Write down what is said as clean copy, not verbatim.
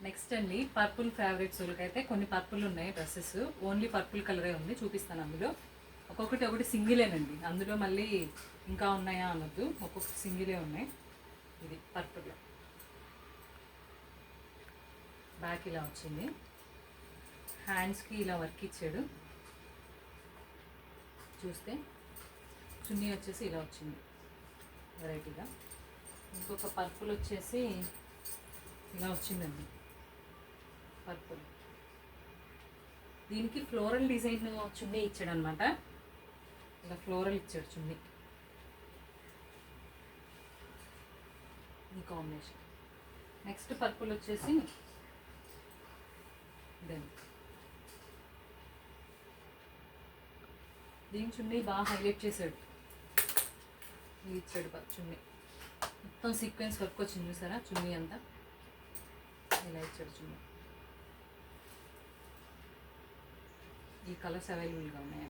Next అండి purple favourites అయితే కొన్ని పర్పుల్ ఉన్నాయి డ్రెస్సెస్. ఓన్లీ పర్పుల్ కలరే ఉంది, చూపిస్తాను. అందులో ఒకటి సింగిలేనండి. అందులో మళ్ళీ ఇంకా ఉన్నాయా అనొద్దు, ఒక్కొక్కటి సింగిలే ఉన్నాయి. ఇది పర్పుల్. బ్యాక్ ఇలా వచ్చింది, హ్యాండ్స్కి ఇలా వర్క్ ఇచ్చాడు. చూస్తే చున్నీ వచ్చేసి ఇలా వచ్చింది వెరైటీగా. ఇంకొక పర్పుల్ వచ్చేసి ఇలా వచ్చిందండి, పర్పుల్. దీనికి ఫ్లోరల్ డిజైన్ చున్నీ ఇచ్చాడు అనమాట. ఇలా ఫ్లోరల్ ఇచ్చాడు చున్నీ. ఈ కాంబినేషన్. నెక్స్ట్ పర్పుల్ వచ్చేసి దీని చున్నీ బాగా హైలైట్ చేశాడు. ఇది ఇచ్చాడు చున్నీ, మొత్తం సీక్వెన్స్ వర్క్ వచ్చింది చూసారా చున్నీ అంతా. ఇలా ఇచ్చాడు చున్నీ. ఈ కలర్స్ అవైలబుల్గా ఉన్నాయి.